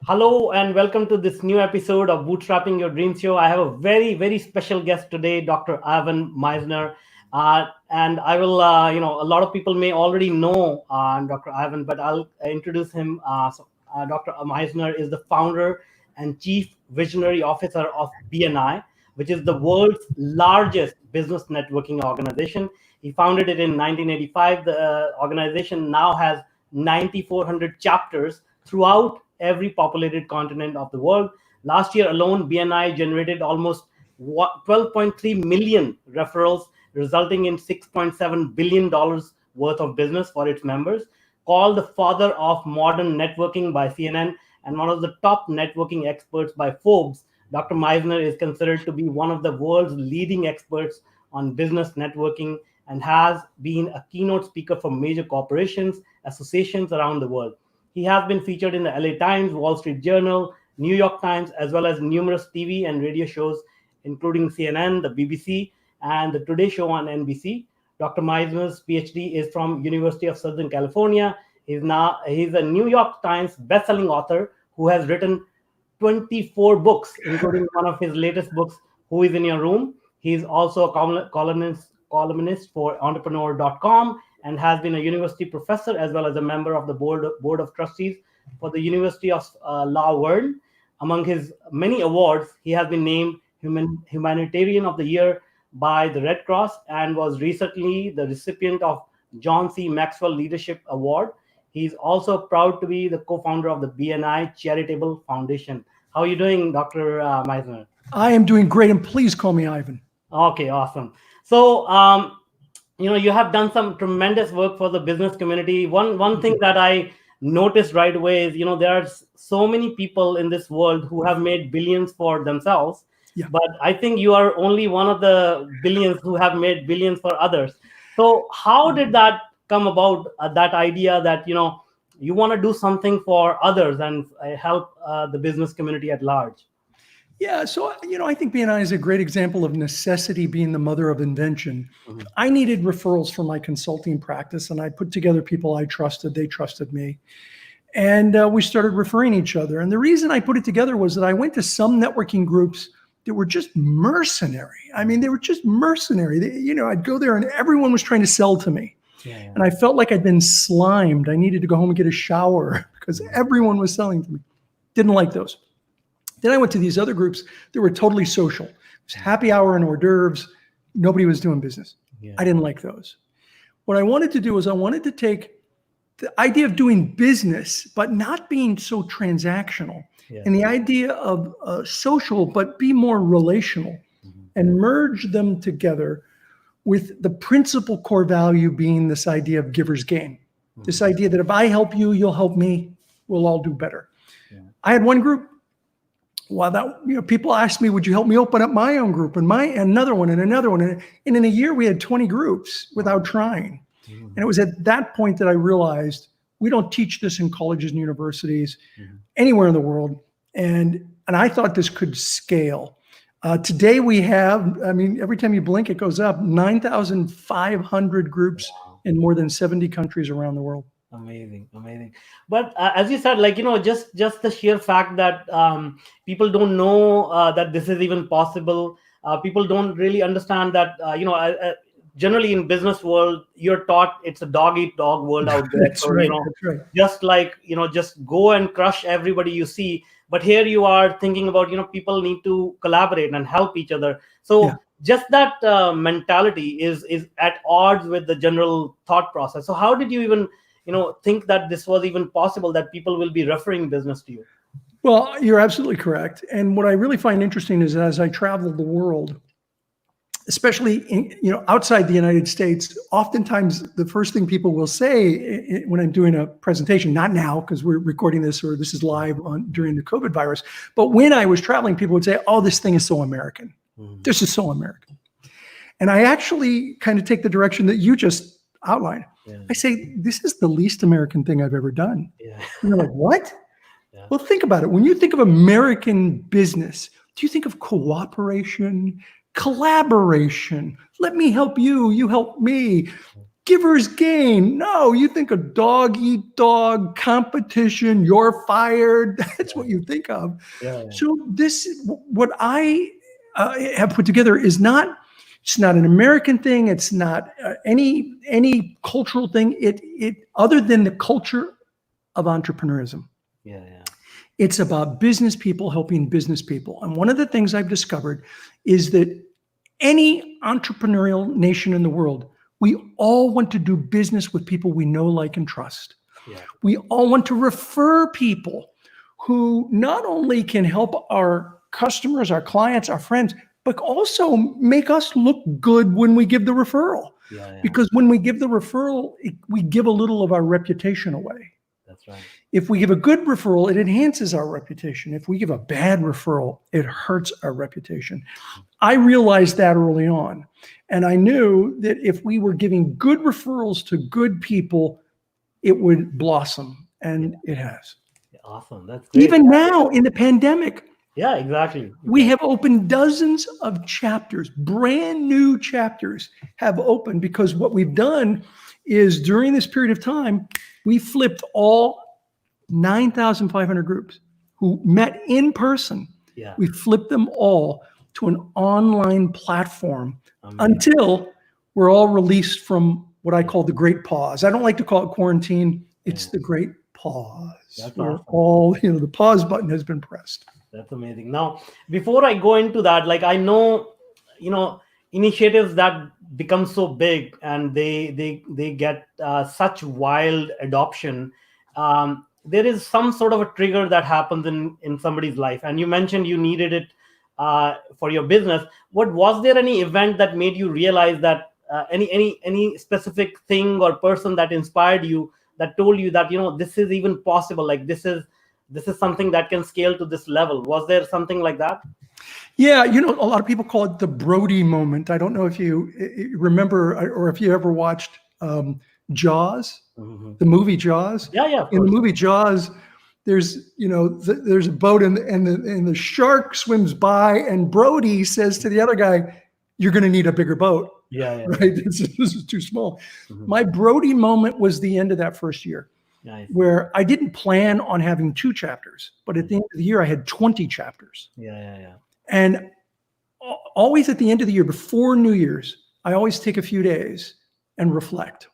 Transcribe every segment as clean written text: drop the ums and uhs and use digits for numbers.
Hello and welcome to this new episode of Bootstrapping Your Dreams show. I have a very, very special guest today, Dr. Ivan Misner. And I will, a lot of people may already know Dr. Ivan, but I'll introduce him. Dr. Misner is the founder and chief visionary officer of BNI, which is the world's largest business networking organization. He founded it in 1985. The organization now has 9,400 chapters throughout every populated continent of the world. Last year alone, BNI generated almost 12.3 million referrals, resulting in $6.7 billion worth of business for its members. Called the father of modern networking by CNN and one of the top networking experts by Forbes, Dr. Misner is considered to be one of the world's leading experts on business networking and has been a keynote speaker for major corporations, associations around the world. He has been featured in the LA Times, Wall Street Journal, New York Times, as well as numerous TV and radio shows, including CNN, the BBC, and the Today Show on NBC. Dr. Misner's PhD is from University of Southern California. He's a New York Times bestselling author who has written 24 books, including one of his latest books, Who is in Your Room. He's also a columnist for entrepreneur.com and has been a university professor as well as a member of the board of trustees for the University of La Verne. Among his many awards, he has been named Humanitarian of the Year by the Red Cross and was recently the recipient of John C. Maxwell Leadership Award. He's also proud to be the co-founder of the BNI Charitable Foundation. How are you doing, Dr. Misner? I am doing great, and please call me Ivan. Okay, awesome. So, you have done some tremendous work for the business community. One thing that I noticed right away is, there are so many people in this world who have made billions for themselves. Yeah. But I think you are only one of the billions who have made billions for others. So how did that come about, that idea that, you want to do something for others and help the business community at large? Yeah, so, I think BNI is a great example of necessity being the mother of invention. Mm-hmm. I needed referrals for my consulting practice, and I put together people I trusted. They trusted me. And we started referring each other. And the reason I put it together was that I went to some networking groups that were just mercenary. I mean, they were just mercenary. I'd go there and everyone was trying to sell to me. Yeah. And I felt like I'd been slimed. I needed to go home and get a shower because everyone was selling to me. Didn't like those. Then I went to these other groups that were totally social. It was happy hour and hors d'oeuvres. Nobody was doing business. Yeah. I didn't like those. What I wanted to do was I wanted to take the idea of doing business, but not being so transactional. Yeah. And the idea of social, but be more relational, and merge them together with the principal core value being this idea of giver's gain. This idea that if I help you, you'll help me, we'll all do better. Yeah. I had one group. People asked me, would you help me open up my own group and another one and another one. And in a year, we had 20 groups without trying. And it was at that point that I realized we don't teach this in colleges and universities anywhere in the world. And I thought this could scale. Today we have, every time you blink, it goes up, 9,500 groups in more than 70 countries around the world. Amazing. But as you said, just the sheer fact that people don't know that this is even possible. People don't really understand that, generally in business world, you're taught it's a dog eat dog world out there. That's right. That's right. Just like, just go and crush everybody you see. But here you are thinking about, people need to collaborate and help each other. So just that mentality is at odds with the general thought process. So how did you even think that this was even possible, that people will be referring business to you? Well, you're absolutely correct. And what I really find interesting is as I travel the world, especially outside the United States, oftentimes the first thing people will say when I'm doing a presentation, not now because we're recording this or this is live during the COVID virus, but when I was traveling, people would say, oh, this thing is so American. This is so American. And I actually kind of take the direction that you just outlined. Yeah. I say, this is the least American thing I've ever done. Yeah. And they're like, what? Yeah. Well, think about it. When you think of American business, do you think of cooperation, collaboration? Let me help you, you help me. Giver's gain. No, you think of dog eat dog, competition, you're fired. That's what you think of. Yeah. So what I have put together is not, it's not an American thing. It's not any cultural thing. It other than the culture of entrepreneurism. Yeah. It's about business people helping business people. And one of the things I've discovered is that any entrepreneurial nation in the world, we all want to do business with people we know, like, and trust. Yeah. We all want to refer people who not only can help our customers, our clients, our friends, but also make us look good when we give the referral. Yeah. Because when we give the referral, we give a little of our reputation away. That's right. If we give a good referral, it enhances our reputation. If we give a bad referral, it hurts our reputation. I realized that early on. And I knew that if we were giving good referrals to good people, it would blossom. And it has. Awesome. That's great. Even now in the pandemic. Yeah, exactly. We have opened dozens of chapters, brand new chapters have opened, because what we've done is during this period of time, we flipped all 9,500 groups who met in person. Yeah. We flipped them all to an online platform until we're all released from what I call the great pause. I don't like to call it quarantine. It's the great pause. That's where awesome. all, the pause button has been pressed. That's amazing. Now, before I go into that, like, I know, initiatives that become so big and they get such wild adoption. There is some sort of a trigger that happens in somebody's life, and you mentioned you needed it for your business. What was there any event that made you realize that any specific thing or person that inspired you, that told you that this is even possible, like this is something that can scale to this level? Was there something like that? Yeah, a lot of people call it the Brody moment. I don't know if you remember or if you ever watched Jaws, the movie Jaws. Yeah. In the movie Jaws, there's there's a boat and the shark swims by, and Brody says to the other guy, "You're going to need a bigger boat." Yeah. Right. This is too small. My Brody moment was the end of that first year. Nice. Where I didn't plan on having 2 chapters, but at the end of the year, I had 20 chapters. Yeah. And always at the end of the year, before New Year's, I always take a few days and reflect.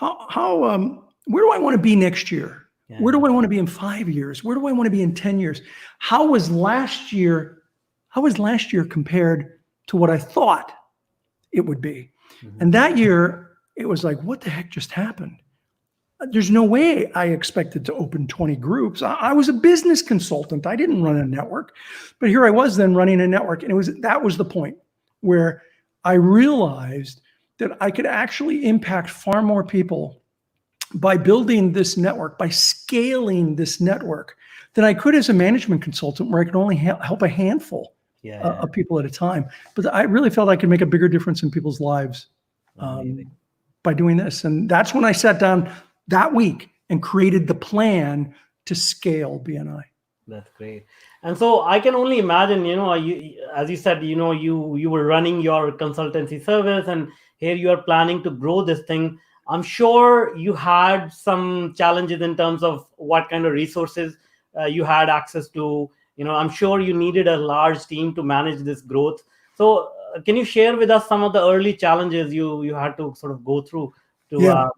Where do I want to be next year? Yeah. Where do I want to be in 5 years? Where do I want to be in 10 years? How was last year compared to what I thought it would be? And that year, it was like, what the heck just happened? There's no way I expected to open 20 groups. I was a business consultant. I didn't run a network, but here I was then running a network. And that was the point where I realized that I could actually impact far more people by building this network, by scaling this network, than I could as a management consultant, where I could only help a handful of people at a time. But I really felt I could make a bigger difference in people's lives by doing this. And that's when I sat down that week and created the plan to scale BNI. That's great. And so I can only imagine, as you said, you were running your consultancy service, and here you are planning to grow this thing. I'm sure you had some challenges in terms of what kind of resources you had access to. I'm sure you needed a large team to manage this growth. So can you share with us some of the early challenges you had to sort of go through to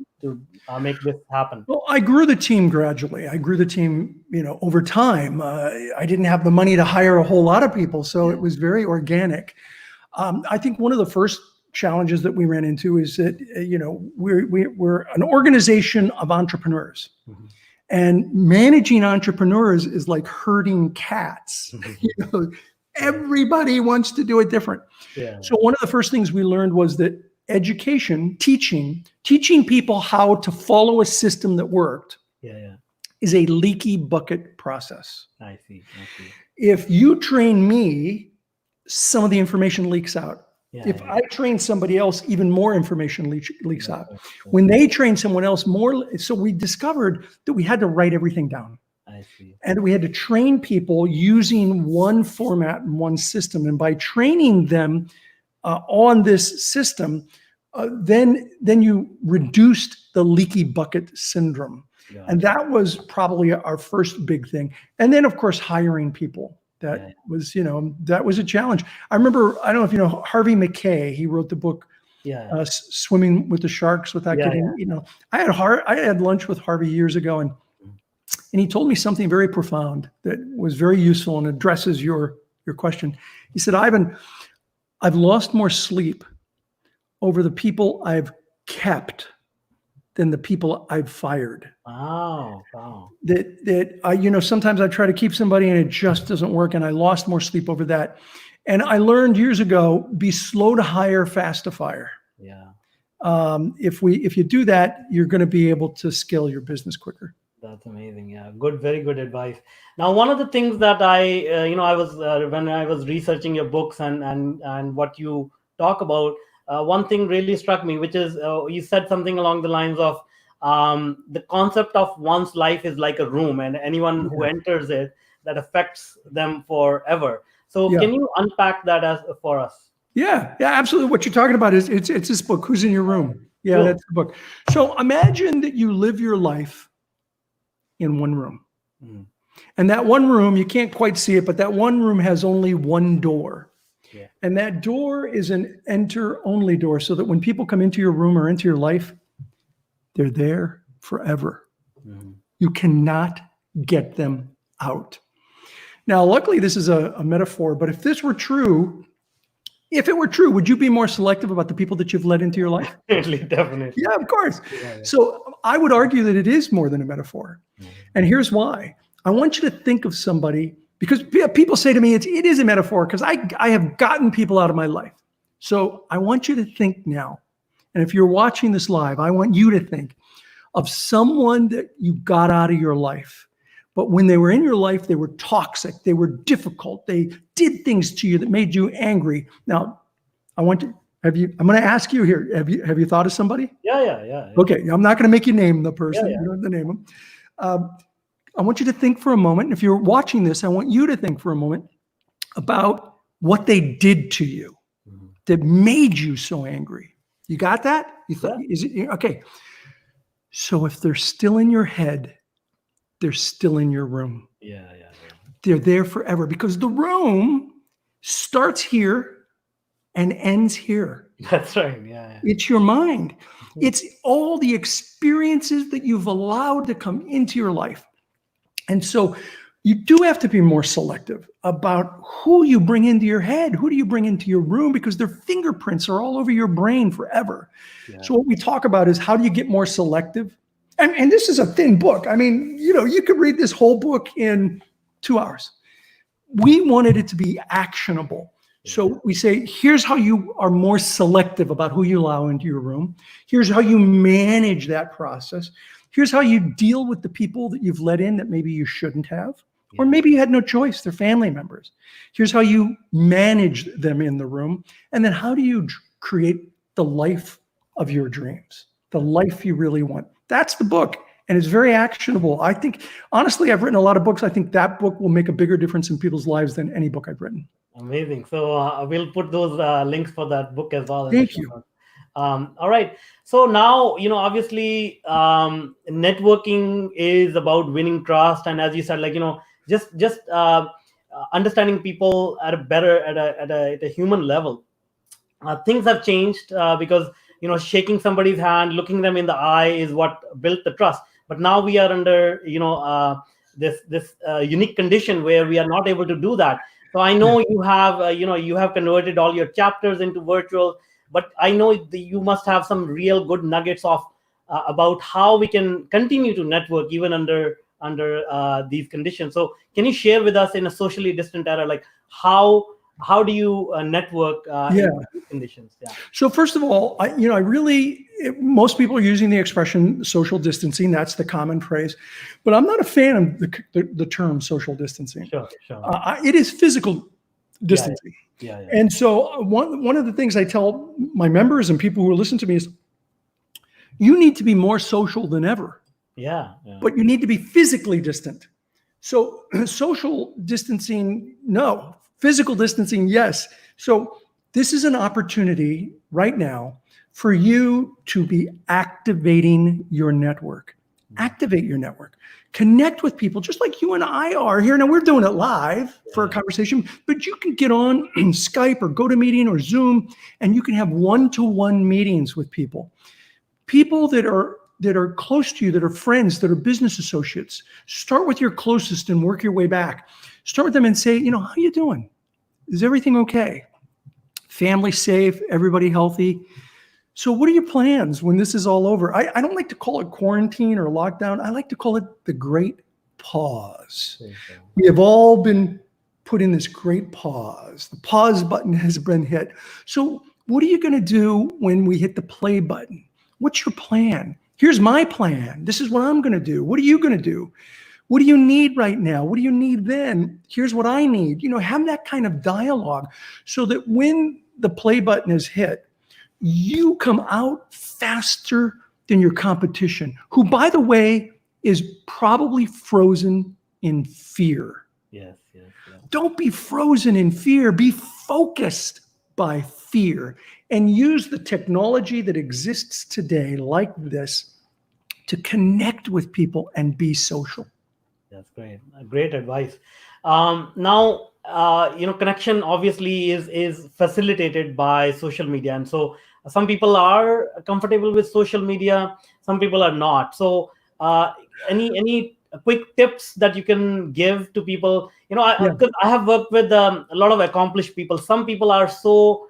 make this happen? Well, I grew the team gradually. I grew the team, over time. I didn't have the money to hire a whole lot of people, so it was very organic. I think one of the first challenges that we ran into is that, we're an organization of entrepreneurs. And managing entrepreneurs is like herding cats. Everybody wants to do it different. Yeah. So one of the first things we learned was that education, teaching people how to follow a system that worked is a leaky bucket process. I see. If you train me, some of the information leaks out. If I train somebody else, even more information leaks out. When they train someone else, more. So we discovered that we had to write everything down. I see. And we had to train people using one format and one system. And by training them on this system, then you reduced the leaky bucket syndrome. And that was probably our first big thing. And then, of course, hiring people. That was, that was a challenge. I remember, I don't know if you know Harvey McKay. He wrote the book Swimming with the Sharks Without Getting, I had lunch with Harvey years ago, and he told me something very profound that was very useful and addresses your question. He said, Ivan, I've lost more sleep over the people I've kept than the people I've fired. Wow. That sometimes I try to keep somebody and it just doesn't work, and I lost more sleep over that. And I learned years ago, be slow to hire, fast to fire. Yeah. If you do that, you're going to be able to scale your business quicker. That's amazing. Yeah, very good advice. Now, one of the things that I was when I was researching your books and what you talk about, one thing really struck me, which is you said something along the lines of the concept of one's life is like a room, and anyone who enters it, that affects them forever. So, can you unpack that for us? Yeah, absolutely. What you're talking about is it's this book, Who's in Your Room? Yeah, cool. That's the book. So imagine that you live your life in one room. And that one room, you can't quite see it, but that one room has only one door. Yeah. And that door is an enter-only door, so that when people come into your room or into your life, they're there forever. You cannot get them out. Now, luckily, this is a metaphor, but if it were true, would you be more selective about the people that you've let into your life? Definitely. Yeah, of course. Yeah. So I would argue that it is more than a metaphor. And here's why. I want you to think of somebody, because people say to me, it is a metaphor, because I have gotten people out of my life. So I want you to think now. And if you're watching this live, I want you to think of someone that you got out of your life. But when they were in your life, they were toxic. They were difficult. They did things to you that made you angry. Now, I'm going to ask you here. Have you thought of somebody? Yeah. Okay, I'm not going to make you name the person. You don't have to name them. I want you to think for a moment. And if you're watching this, I want you to think for a moment about what they did to you that made you so angry. You got that? You thought, is it okay? So if they're still in your head, they're still in your room. Yeah. They're there forever, because the room starts here and ends here. That's right. Yeah. It's your mind. It's all the experiences that you've allowed to come into your life. And so you do have to be more selective about who you bring into your head. Who do you bring into your room? Because their fingerprints are all over your brain forever. Yeah. So what we talk about is, how do you get more selective? And this is a thin book. I mean, you could read this whole book in 2 hours. We wanted it to be actionable. So we say, here's how you are more selective about who you allow into your room. Here's how you manage that process. Here's how you deal with the people that you've let in that maybe you shouldn't have. Or maybe you had no choice, they're family members. Here's how you manage them in the room. And then how do you create the life of your dreams, the life you really want? That's the book. And it's very actionable. I think, honestly, I've written a lot of books. I think that book will make a bigger difference in people's lives than any book I've written. Amazing. So we'll put those links for that book as well. Thank you. All right. So now, obviously, networking is about winning trust. And as you said, just understanding people at a human level. Things have changed because, shaking somebody's hand, looking them in the eye is what built the trust. But now we are under, this unique condition where we are not able to do that. So I know you have converted all your chapters into virtual, but I know you must have some real good nuggets of about how we can continue to network even under these conditions. So can you share with us, in a socially distant era, like how do you network in these conditions? Yeah. So first of all, most people are using the expression social distancing. That's the common phrase, but I'm not a fan of the term social distancing. Sure. It is physical distancing. Yeah. And so one of the things I tell my members and people who listen to me is, you need to be more social than ever. Yeah. But you need to be physically distant. So social distancing, no. Physical distancing, yes. So this is an opportunity right now for you to be activating your network. Activate your network. Connect with people just like you and I are here. Now we're doing it live for a conversation, but you can get on Skype or GoToMeeting or Zoom, and you can have one-to-one meetings with people. People that are close to you, that are friends, that are business associates. Start with your closest and work your way back. Start with them and say, how you doing? Is everything okay? Family safe? Everybody healthy? So what are your plans when this is all over? I don't like to call it quarantine or lockdown. I like to call it the great pause. Okay. We have all been put in this great pause. The pause button has been hit. So what are you going to do when we hit the play button? What's your plan? Here's my plan. This is what I'm going to do. What are you going to do? What do you need right now? What do you need then? Here's what I need. Have that kind of dialogue so that when the play button is hit, you come out faster than your competition, who, by the way, is probably frozen in fear. Yes. Don't be frozen in fear. Be focused by fear and use the technology that exists today like this to connect with people and be social. That's great. Great advice. Now, connection obviously is facilitated by social media. And so some people are comfortable with social media, some people are not. So any quick tips that you can give to people? Because I have worked with a lot of accomplished people. Some people are so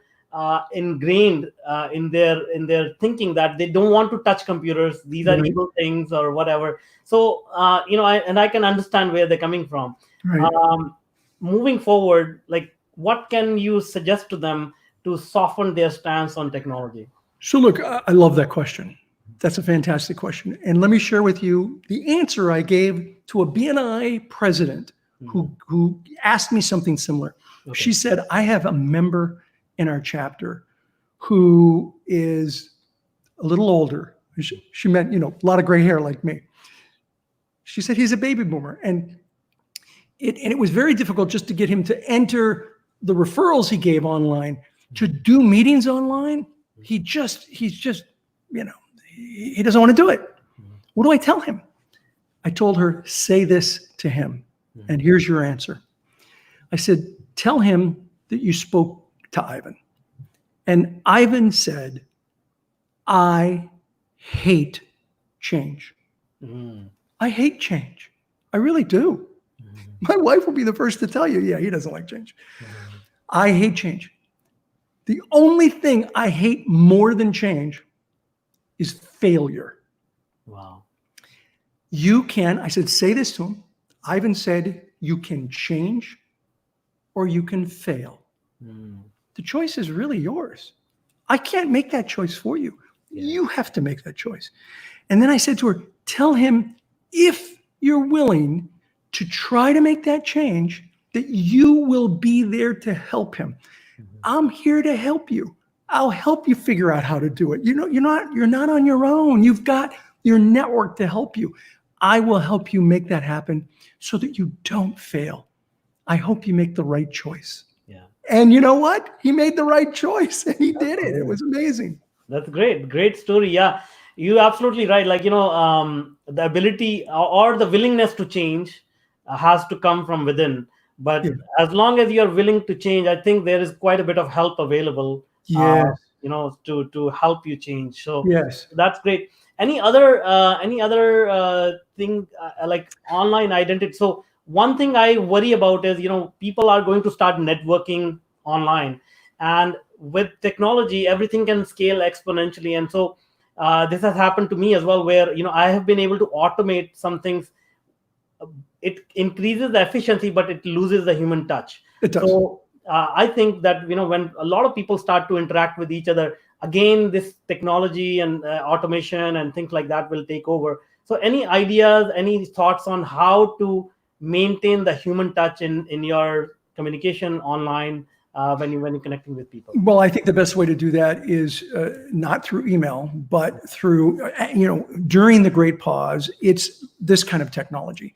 ingrained in their thinking that they don't want to touch computers. These are evil things or whatever. So I can understand where they're coming from. Right. Moving forward, like, what can you suggest to them to soften their stance on technology? So look, I love that question. That's a fantastic question. And let me share with you the answer I gave to a BNI president who asked me something similar. Okay. She said, I have a member in our chapter who is a little older. She meant, a lot of gray hair like me. She said he's a baby boomer. And it was very difficult just to get him to enter the referrals he gave online, to do meetings online. He's just, he doesn't want to do it. What do I tell him? I told her, say this to him. And here's your answer. I said, tell him that you spoke to Ivan. And Ivan said, I hate change. I hate change. I really do. My wife will be the first to tell you, yeah, he doesn't like change. I hate change. The only thing I hate more than change is failure. Wow. I said, say this to him. Ivan said, you can change or you can fail. The choice is really yours. I can't make that choice for you. You have to make that choice. And then I said to her, tell him, if you're willing to try to make that change, that you will be there to help him. I'm here to help you. I'll help you figure out how to do it. You're not on your own. You've got your network to help you. I will help you make that happen so that you don't fail. I hope you make the right choice. Yeah. And you know what? He made the right choice and he did it. It was amazing. That's great. Great story. Yeah. You're absolutely right. Like, the ability or the willingness to change has to come from within. But as long as you're willing to change, I think there is quite a bit of help available, to help you change. So that's great. Any other thing like online identity? So one thing I worry about is, people are going to start networking online, and with technology, everything can scale exponentially. And so this has happened to me as well, where, I have been able to automate some things. It increases the efficiency, but it loses the human touch. It does. So I think that, when a lot of people start to interact with each other, again, this technology and automation and things like that will take over. So any ideas, any thoughts on how to maintain the human touch in your communication online when you're connecting with people? Well, I think the best way to do that is not through email, but through, during the great pause, it's this kind of technology.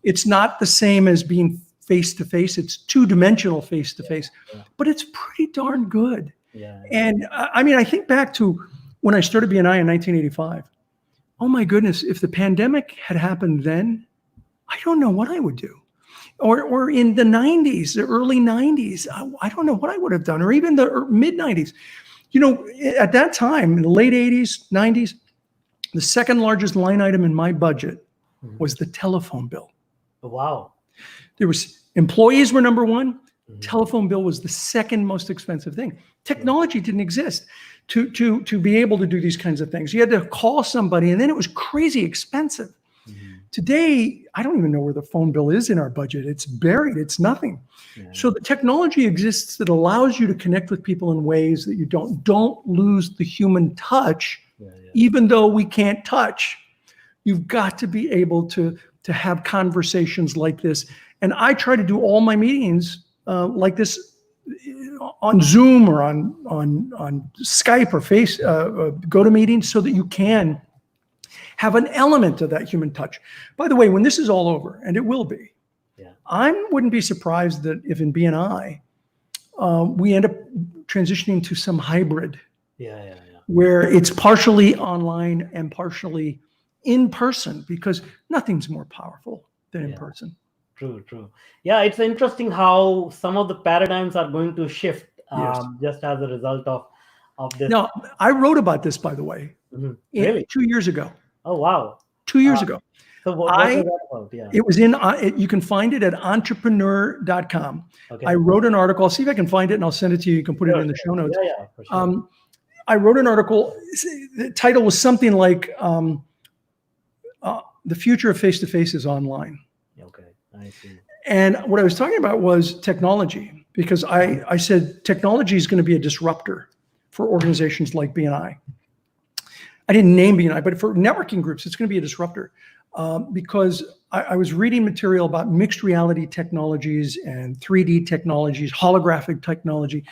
It's not the same as being face-to-face. It's two-dimensional face-to-face, but it's pretty darn good. Yeah. And I think back to when I started BNI in 1985, oh my goodness, if the pandemic had happened then, I don't know what I would do. Or in the 90s, the early 90s, I don't know what I would have done, or even the mid 90s. At that time, in the late 80s, 90s, the second largest line item in my budget was the telephone bill. Wow. There was employees were number one. Telephone bill was the second most expensive thing. Technology didn't exist to be able to do these kinds of things. You had to call somebody, and then it was crazy expensive. Today, I don't even know where the phone bill is in our budget. It's buried. It's nothing. So the technology exists that allows you to connect with people in ways that you don't lose the human touch, even though we can't touch. You've got to be able to have conversations like this. And I try to do all my meetings like this on Zoom or on Skype or GoToMeeting, so that you can have an element of that human touch. By the way, when this is all over, and it will be, I wouldn't be surprised that if in BNI we end up transitioning to some hybrid, where it's partially online and partially in person, because nothing's more powerful than in person. True. Yeah, it's interesting how some of the paradigms are going to shift just as a result of this. Now, I wrote about this, by the way, Really? 2 years ago. Oh, wow. 2 years ago. So what was that about? Yeah. It was you can find it at entrepreneur.com. Okay. I wrote an article. I'll see if I can find it and I'll send it to you. You can put it in the show notes. Yeah, for sure. I wrote an article. The title was something like The Future of Face-to-Face is Online. Okay, I see. And what I was talking about was technology, because I said technology is going to be a disruptor for organizations like BNI. I didn't name BNI, but for networking groups, it's going to be a disruptor because I was reading material about mixed reality technologies and 3D technologies, holographic technology.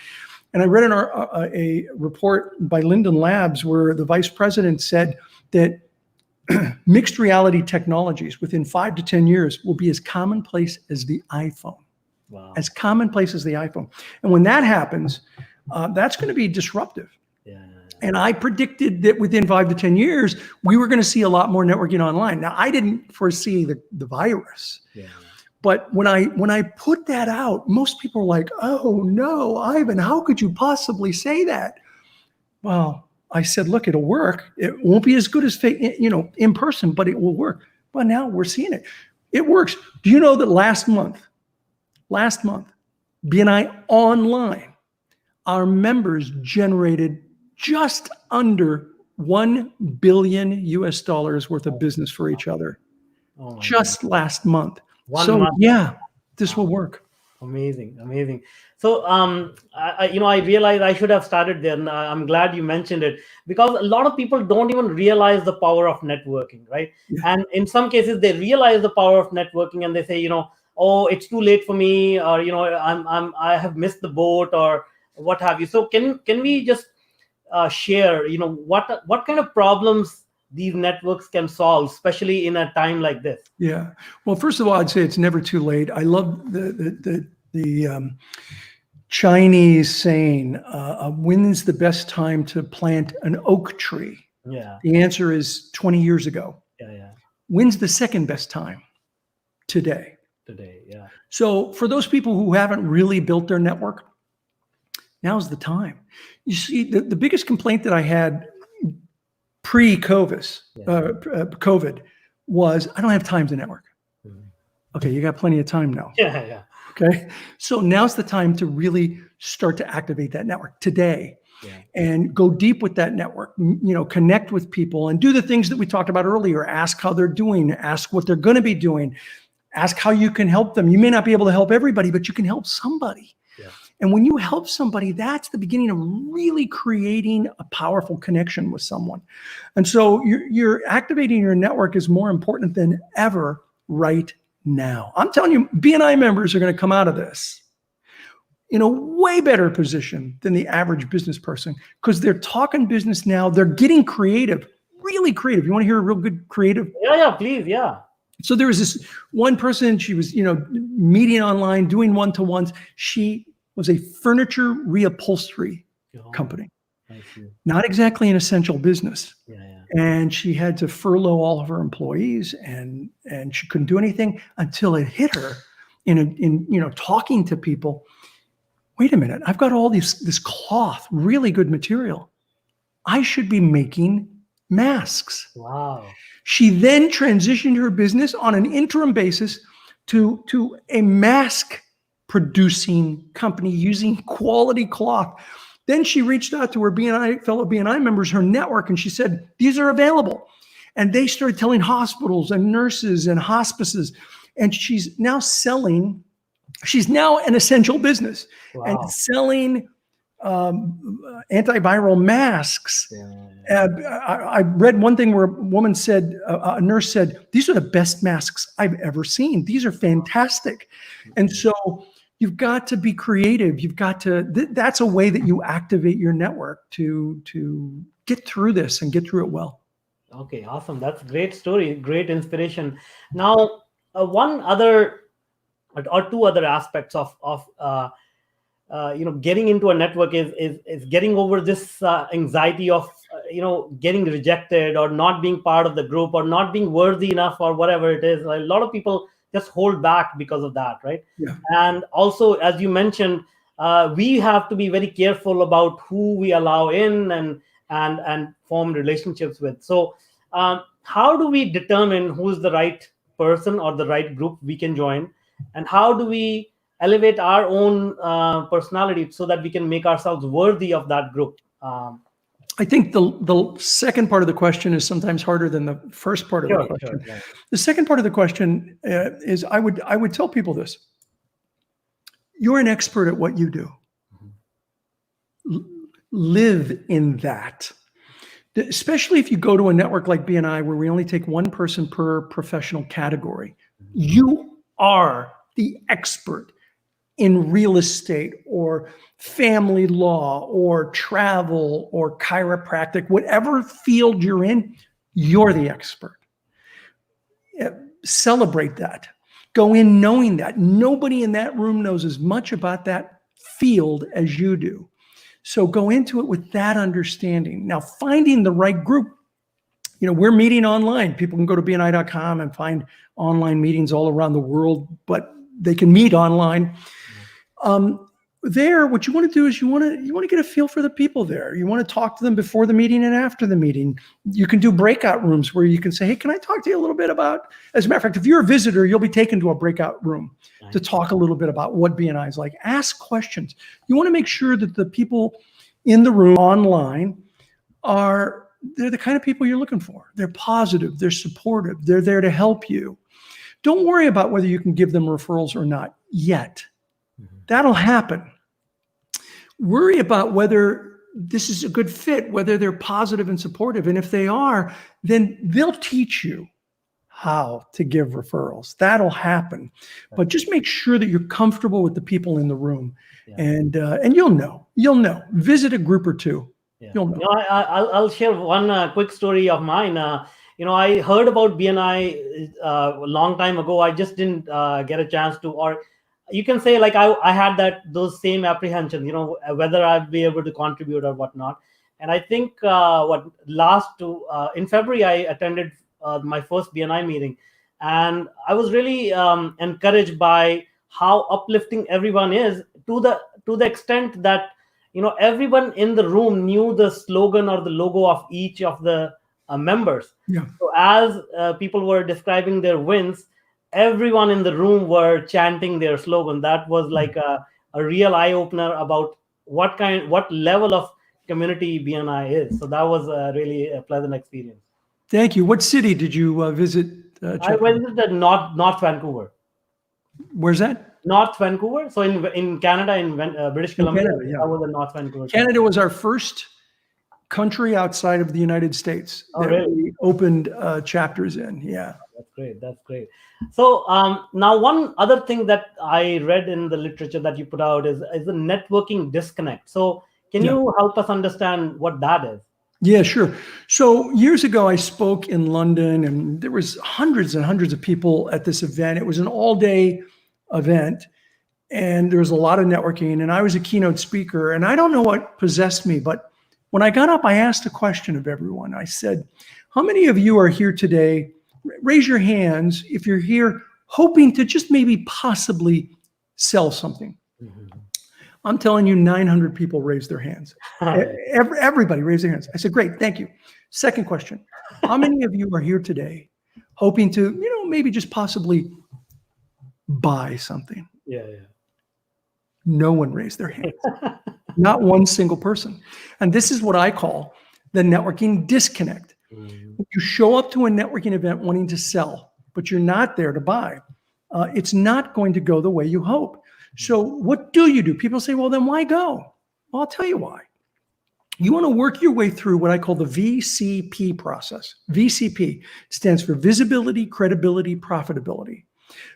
And I read a report by Linden Labs where the vice president said that mixed reality technologies within 5 to 10 years will be as commonplace as the iPhone. Wow. As commonplace as the iPhone. And when that happens, that's going to be disruptive. And I predicted that within 5 to 10 years, we were going to see a lot more networking online. Now, I didn't foresee the virus. But when I put that out, most people were like, oh, no, Ivan, how could you possibly say that? Well, I said, look, it'll work. It won't be as good as in person, but it will work. Well, now we're seeing it. It works. Do you know that last month, BNI Online, our members generated just under $1 billion US worth of business for each other, just last month. Yeah, this will work. Amazing. So, I realized I should have started there, and I'm glad you mentioned it, because a lot of people don't even realize the power of networking, right? And in some cases, they realize the power of networking, and they say, oh, it's too late for me, or I have missed the boat, or what have you. So, can we just share, what kind of problems these networks can solve, especially in a time like this? Yeah. Well, first of all, I'd say it's never too late. I love the Chinese saying, when's the best time to plant an oak tree? Yeah. The answer is 20 years ago. Yeah. When's the second best time? Today. Yeah. So for those people who haven't really built their network, now's the time. You see, the biggest complaint that I had pre-COVID was, I don't have time to network. Okay, you got plenty of time now. Yeah. Okay, so now's the time to really start to activate that network today, and go deep with that network. Connect with people and do the things that we talked about earlier. Ask how they're doing. Ask what they're going to be doing. Ask how you can help them. You may not be able to help everybody, but you can help somebody. And when you help somebody, that's the beginning of really creating a powerful connection with someone. And so you're activating your network is more important than ever right now. I'm telling you, BNI members are going to come out of this in a way better position than the average business person, because they're talking business now. They're getting creative, really creative. You want to hear a real good creative? Yeah, please. Yeah. So there was this one person, she was, meeting online, doing one-to-ones. She was a furniture reupholstery company. I see. Not exactly an essential business. Yeah. And she had to furlough all of her employees, and she couldn't do anything until it hit her in talking to people. Wait a minute, I've got all this cloth, really good material. I should be making masks. Wow. She then transitioned her business on an interim basis to a mask producing company using quality cloth. Then she reached out to her fellow BNI members, her network, and she said, these are available. And they started telling hospitals and nurses and hospices. And she's now an essential business. Wow. And selling antiviral masks. Yeah. I read one thing where a nurse said, these are the best masks I've ever seen. These are fantastic. And so you've got to be creative. You've got to, that's a way that you activate your network to get through this and get through it well. Okay, awesome. That's a great story, great inspiration. Now, one other or two other aspects of getting into a network is getting over this anxiety of getting rejected or not being part of the group or not being worthy enough or whatever it is. A lot of people just hold back because of that, right? Yeah. And also, as you mentioned, we have to be very careful about who we allow in and form relationships with. So how do we determine who's the right person or the right group we can join? And how do we elevate our own personality so that we can make ourselves worthy of that group? I think the second part of the question is sometimes harder than the first part of the question. Sure, yeah. The second part of the question is I would tell people this. You're an expert at what you do. Live in that. Especially if you go to a network like BNI where we only take one person per professional category. You are the expert in real estate or family law or travel or chiropractic, whatever field you're in, you're the expert. Celebrate that. Go in knowing that. Nobody in that room knows as much about that field as you do. So go into it with that understanding. Now, finding the right group, we're meeting online. People can go to bni.com and find online meetings all around the world, but they can meet online. There, what you want to do is you want to get a feel for the people there. You want to talk to them before the meeting and after the meeting. You can do breakout rooms where you can say, hey, can I talk to you a little bit about, as a matter of fact, if you're a visitor, you'll be taken to a breakout room to talk a little bit about what BNI is like. Ask questions. You want to make sure that the people in the room online they're the kind of people you're looking for. They're positive, they're supportive, they're there to help you. Don't worry about whether you can give them referrals or not yet. That'll happen. Worry about whether this is a good fit, whether they're positive and supportive. And if they are, then they'll teach you how to give referrals. That'll happen. But just make sure that you're comfortable with the people in the room. And you'll know. Visit a group or two. You'll know. I'll share one quick story of mine. I heard about BNI a long time ago. I just didn't get a chance to, or you can say like I had those same apprehensions, whether I'd be able to contribute or whatnot. And I think in February, I attended my first BNI meeting, and I was really encouraged by how uplifting everyone is to the extent that everyone in the room knew the slogan or the logo of each of the members. Yeah. So as people were describing their wins, everyone in the room were chanting their slogan. That was like a real eye opener about what level of community BNI is. So that was really a pleasant experience. Thank you. What city did you visit? I visited North Vancouver. Where's that? North Vancouver. So in Canada, in British Columbia, Canada, yeah. I was in North Vancouver. Canada was our first country outside of the United States that we opened chapters in. Yeah. That's great. So now one other thing that I read in the literature that you put out is the networking disconnect. So can you help us understand what that is? Yeah, sure. So years ago, I spoke in London, and there was hundreds and hundreds of people at this event. It was an all-day event, and there was a lot of networking, and I was a keynote speaker. And I don't know what possessed me, but When I got up, I asked a question of everyone. I said, how many of you are here today? Raise your hands if you're here hoping to just maybe possibly sell something. I'm telling you, 900 people raised their hands. Everybody raised their hands. I said, great, thank you. Second question, how many of you are here today hoping to, maybe just possibly buy something? Yeah. No one raised their hands. Not one single person. And this is what I call the networking disconnect. You show up to a networking event wanting to sell, but you're not there to buy. It's not going to go the way you hope. So what do you do? People say, well, then why go? Well, I'll tell you why. You want to work your way through what I call the VCP process. VCP stands for visibility, credibility, profitability.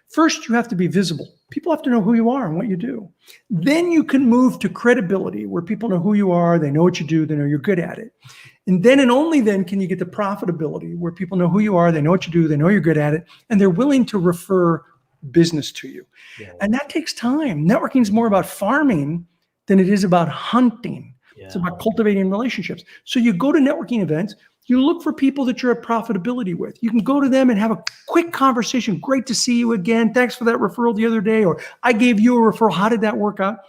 First, you have to be visible. People have to know who you are and what you do. Then you can move to credibility, where people know who you are, they know what you do, they know you're good at it. And then and only then can you get to profitability, where people know who you are, they know what you do, they know you're good at it, and they're willing to refer business to you. Yeah. And that takes time. Networking is more about farming than it is about hunting. Yeah. It's about cultivating relationships. So you go to networking events, you look for people that you're at profitability with. You can go to them and have a quick conversation. Great to see you again. Thanks for that referral the other day. Or I gave you a referral. How did that work out?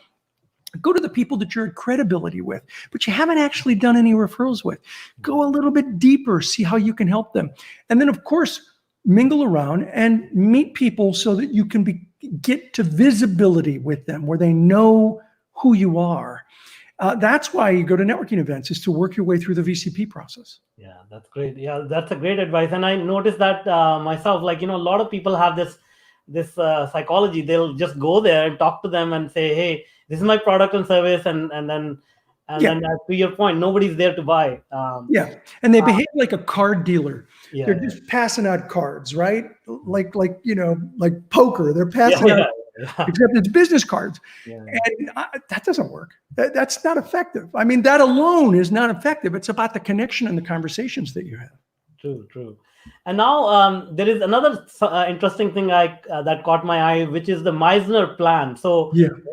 Go to the people that you're at credibility with, but you haven't actually done any referrals with. Go a little bit deeper, see how you can help them. And then, of course, mingle around and meet people so that you can get to visibility with them, where they know who you are. That's why you go to networking events, is to work your way through the VCP process. Yeah, that's great. Yeah, that's a great advice. And I noticed that myself, a lot of people have this psychology. They'll just go there and talk to them and say, hey, this is my product and service. And then to your point, nobody's there to buy. And they behave like a card dealer. They're just passing out cards, right? Like poker. They're passing out. Except it's business cards. And that doesn't work. That's not effective. I mean, that alone is not effective. It's about the connection and the conversations that you have. True. And now there is another interesting thing that caught my eye, which is the Misner Plan. So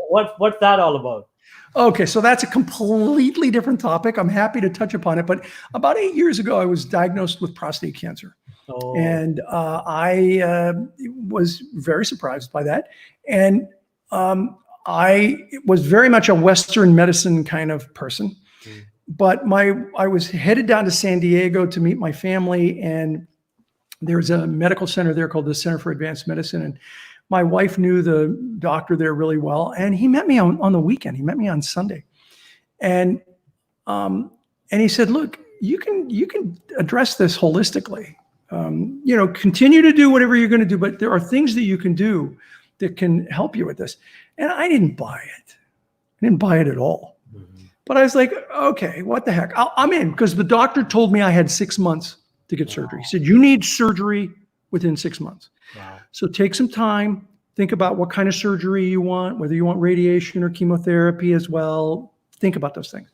what's that all about? Okay, so that's a completely different topic. I'm happy to touch upon it. But about 8 years ago, I was diagnosed with prostate cancer. Oh. And I was very surprised by that. And I was very much a Western medicine kind of person. But I was headed down to San Diego to meet my family. And there's a medical center there called the Center for Advanced Medicine. And my wife knew the doctor there really well. And he met me on the weekend. He met me on Sunday. And he said, look, you can address this holistically. Continue to do whatever you're going to do, but there are things that you can do that can help you with this. And I didn't buy it. I didn't buy it at all. Mm-hmm. But I was like, okay, what the heck? I'm in, because the doctor told me I had 6 months to get surgery. He said, you need surgery within 6 months. Wow. So take some time, think about what kind of surgery you want, whether you want radiation or chemotherapy as well. Think about those things.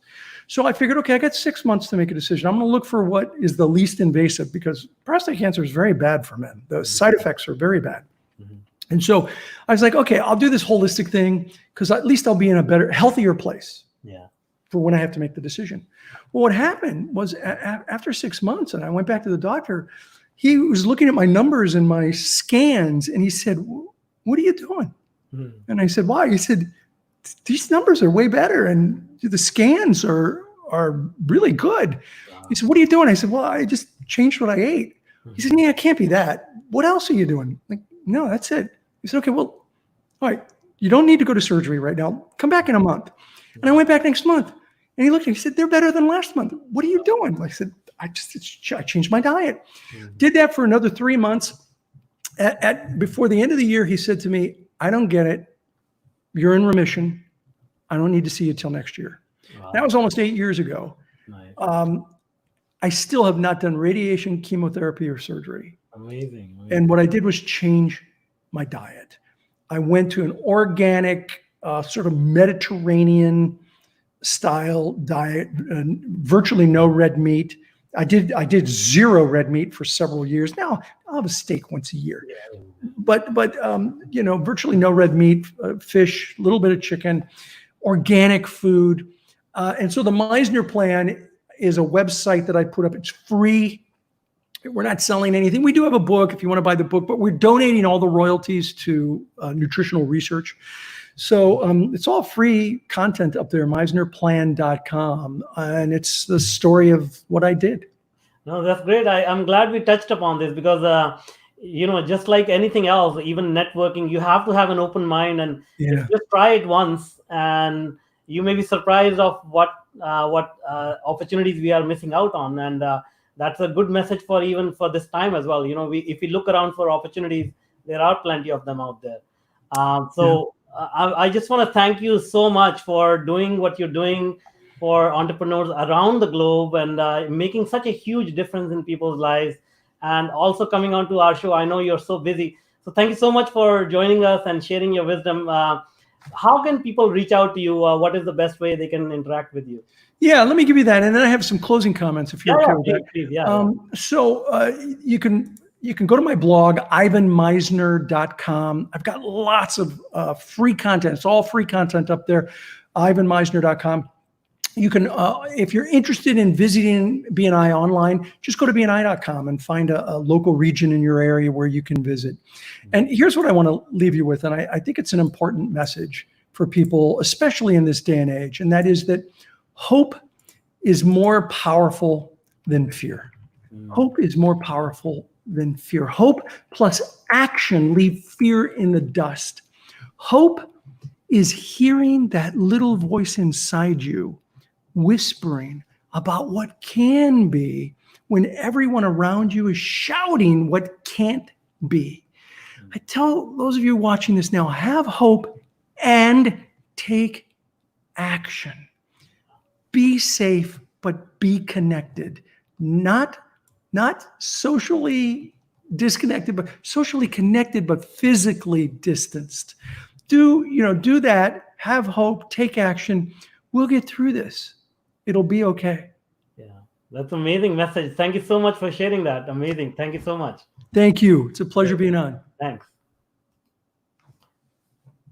So I figured, okay, I got 6 months to make a decision. I'm going to look for what is the least invasive, because prostate cancer is very bad for men. The side effects are very bad. Mm-hmm. And so I was like, okay, I'll do this holistic thing, because at least I'll be in a better, healthier place for when I have to make the decision. Well, what happened was after 6 months, and I went back to the doctor, he was looking at my numbers and my scans, and he said, what are you doing? Mm-hmm. And I said, why? He said, these numbers are way better, and the scans are really good. Wow. He said, what are you doing? I said, well, I just changed what I ate. He said, yeah, it can't be that. What else are you doing? Like, no, that's it. He said, okay, well, all right, you don't need to go to surgery right now. Come back in a month. And I went back next month, and he looked at me, he said, they're better than last month. What are you doing? I said, I changed my diet. Mm-hmm. Did that for another 3 months. Before the end of the year, he said to me, I don't get it. You're in remission. I don't need to see you till next year. Wow. That was almost 8 years ago. Nice. I still have not done radiation, chemotherapy, or surgery. Amazing. And what I did was change my diet. I went to an organic, sort of Mediterranean style diet, virtually no red meat. I did zero red meat for several years. Now I'll have a steak once a year, but virtually no red meat, fish, a little bit of chicken, organic food. And so the Misner Plan is a website that I put up. It's free. We're not selling anything. We do have a book if you want to buy the book, but we're donating all the royalties to nutritional research. So it's all free content up there, MisnerPlan.com. And it's the story of what I did. No, that's great. I'm glad we touched upon this because, just like anything else, even networking, you have to have an open mind and just try it once, and you may be surprised of what opportunities we are missing out on. And that's a good message for even for this time as well. If we look around for opportunities, there are plenty of them out there. I just want to thank you so much for doing what you're doing for entrepreneurs around the globe and making such a huge difference in people's lives, and also coming on to our show. I know you're so busy. So thank you so much for joining us and sharing your wisdom. How can people reach out to you? What is the best way they can interact with you? Yeah, let me give you that. And then I have some closing comments if you're okay with that. Please, So you can go to my blog, ivanmisner.com. I've got lots of free content. It's all free content up there, ivanmisner.com. You can, if you're interested in visiting BNI online, just go to bni.com and find a local region in your area where you can visit. And here's what I want to leave you with, and I think it's an important message for people, especially in this day and age, and that is that hope is more powerful than fear. Hope is more powerful than fear. Hope plus action leave fear in the dust. Hope is hearing that little voice inside you whispering about what can be when everyone around you is shouting what can't be. I tell those of you watching this now, have hope and take action. Be safe, but be connected. Not socially disconnected, but socially connected, but physically distanced. Do that. Have hope, take action. We'll get through this. It'll be okay. Yeah, that's an amazing message. Thank you so much for sharing that. Amazing. Thank you so much. Thank you. It's a pleasure being on. Thanks.